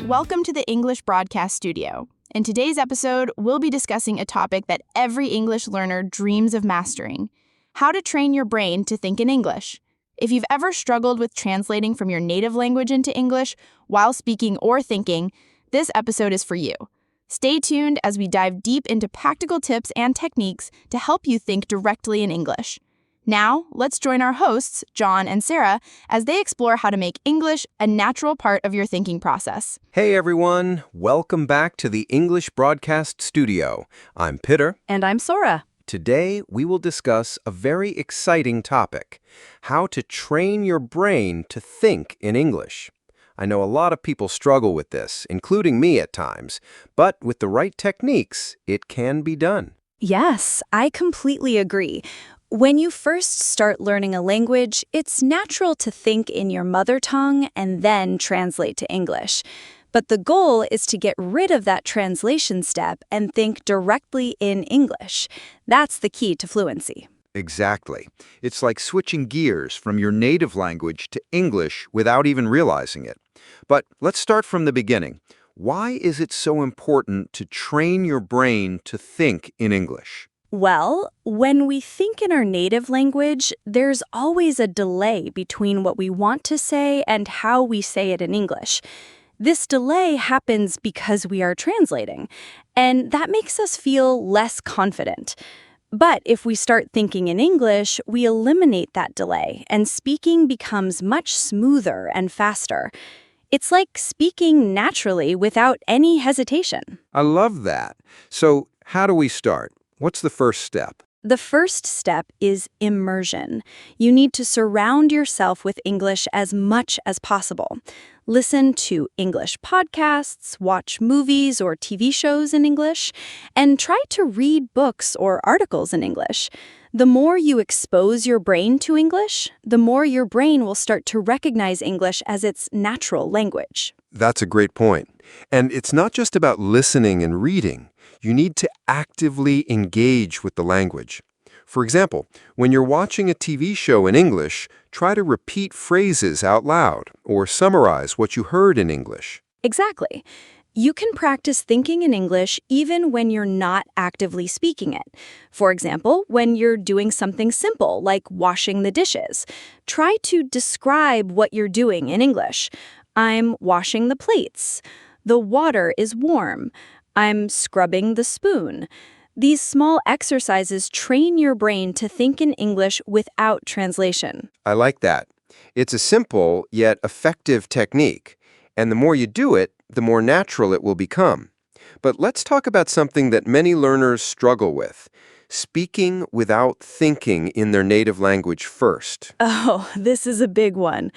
Welcome to the English Broadcast Studio. In today's episode, we'll be discussing a topic that every English learner dreams of mastering: how to train your brain to think in English. If you've ever struggled with translating from your native language into English while speaking or thinking, this episode is for you. Stay tuned as we dive deep into practical tips and techniques to help you think directly in English. Now, let's join our hosts, John and Sarah, as they explore how to make English a natural part of your thinking process. Hey everyone, welcome back to the English Broadcast Studio. I'm Peter. And I'm Sora. Today, we will discuss a very exciting topic: how to train your brain to think in English. I know a lot of people struggle with this, including me at times, but with the right techniques, it can be done. Yes, I completely agree. When you first start learning a language, it's natural to think in your mother tongue and then translate to English. But the goal is to get rid of that translation step and think directly in English. That's the key to fluency. Exactly. It's like switching gears from your native language to English without even realizing it. But let's start from the beginning. Why is it so important to train your brain to think in English? Well, when we think in our native language, there's always a delay between what we want to say and how we say it in English. This delay happens because we are translating, and that makes us feel less confident. But if we start thinking in English, we eliminate that delay, and speaking becomes much smoother and faster. It's like speaking naturally without any hesitation. I love that. So, how do we start? What's the first step? The first step is immersion. You need to surround yourself with English as much as possible. Listen to English podcasts, watch movies or TV shows in English, and try to read books or articles in English. The more you expose your brain to English, the more your brain will start to recognize English as its natural language. That's a great point. And it's not just about listening and reading. You need to actively engage with the language. For example, when you're watching a TV show in English, try to repeat phrases out loud or summarize what you heard in English. Exactly. You can practice thinking in English even when you're not actively speaking it. For example, when you're doing something simple like washing the dishes, try to describe what you're doing in English. I'm washing the plates. The water is warm. I'm scrubbing the spoon. These small exercises train your brain to think in English without translation. I like that. It's a simple yet effective technique, and the more you do it, the more natural it will become. But let's talk about something that many learners struggle with: speaking without thinking in their native language first. Oh, this is a big one.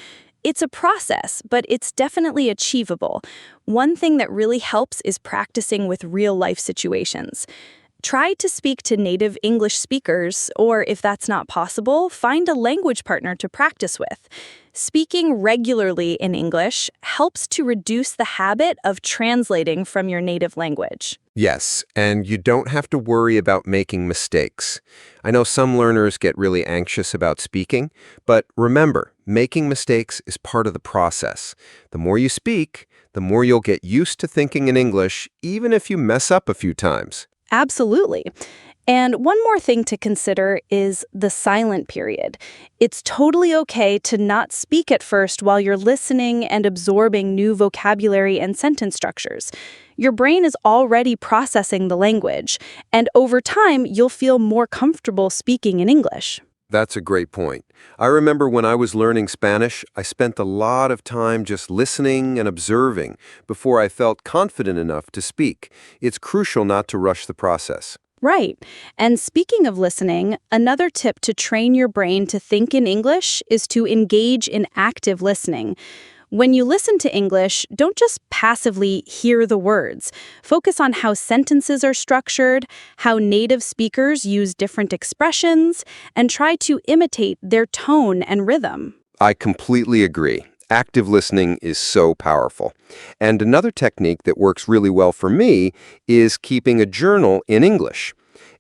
It's a process, but it's definitely achievable. One thing that really helps is practicing with real-life situations. Try to speak to native English speakers, or if that's not possible, find a language partner to practice with. Speaking regularly in English helps to reduce the habit of translating from your native language. Yes, and you don't have to worry about making mistakes. I know some learners get really anxious about speaking, but remember, making mistakes is part of the process. The more you speak, the more you'll get used to thinking in English, even if you mess up a few times. Absolutely. And one more thing to consider is the silent period. It's totally okay to not speak at first while you're listening and absorbing new vocabulary and sentence structures. Your brain is already processing the language, and over time, you'll feel more comfortable speaking in English. That's a great point. I remember when I was learning Spanish, I spent a lot of time just listening and observing before I felt confident enough to speak. It's crucial not to rush the process. Right. And speaking of listening, another tip to train your brain to think in English is to engage in active listening. When you listen to English, don't just passively hear the words. Focus on how sentences are structured, how native speakers use different expressions, and try to imitate their tone and rhythm. I completely agree. Active listening is so powerful. And another technique that works really well for me is keeping a journal in English.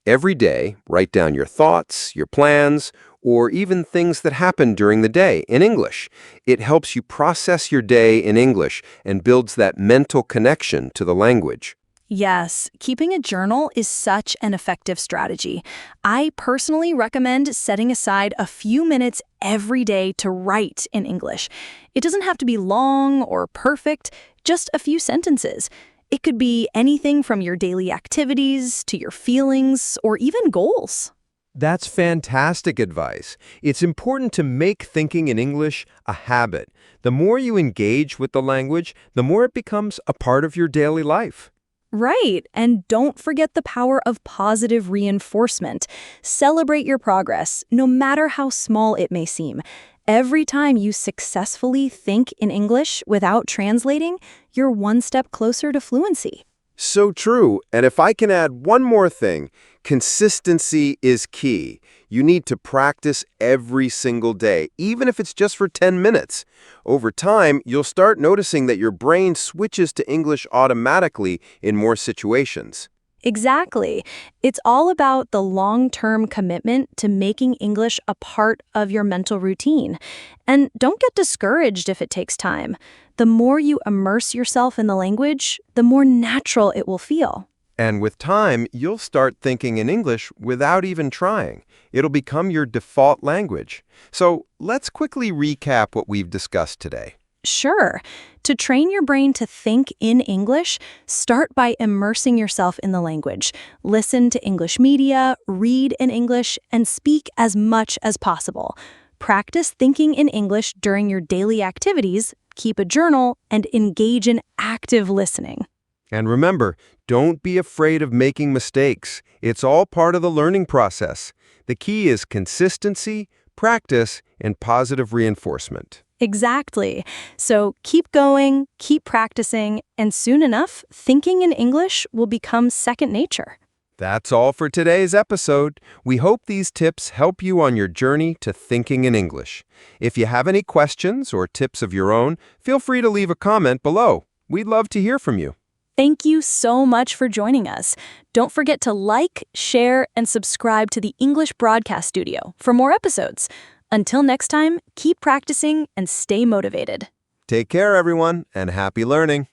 Every day, write down your thoughts, your plans, or even things that happen during the day in English. It helps you process your day in English and builds that mental connection to the language. Yes, keeping a journal is such an effective strategy. I personally recommend setting aside a few minutes every day to write in English. It doesn't have to be long or perfect, just a few sentences. It could be anything from your daily activities to your feelings or even goals. That's fantastic advice. It's important to make thinking in English a habit. The more you engage with the language, the more it becomes a part of your daily life. Right, and don't forget the power of positive reinforcement. Celebrate your progress, no matter how small it may seem. Every time you successfully think in English without translating, you're one step closer to fluency. So true. And if I can add one more thing, consistency is key. You need to practice every single day, even if it's just for 10 minutes. Over time, you'll start noticing that your brain switches to English automatically in more situations. Exactly. It's all about the long-term commitment to making English a part of your mental routine. And don't get discouraged if it takes time. The more you immerse yourself in the language, the more natural it will feel. And with time, you'll start thinking in English without even trying. It'll become your default language. So let's quickly recap what we've discussed today. Sure. To train your brain to think in English, start by immersing yourself in the language. Listen to English media, read in English, and speak as much as possible. Practice thinking in English during your daily activities, keep a journal, and engage in active listening. And remember, don't be afraid of making mistakes. It's all part of the learning process. The key is consistency, practice, and positive reinforcement. Exactly. So keep going, keep practicing, and soon enough, thinking in English will become second nature. That's all for today's episode. We hope these tips help you on your journey to thinking in English. If you have any questions or tips of your own, feel free to leave a comment below. We'd love to hear from you. Thank you so much for joining us. Don't forget to like, share, and subscribe to the English Broadcast Studio for more episodes. Until next time, keep practicing and stay motivated. Take care, everyone, and happy learning.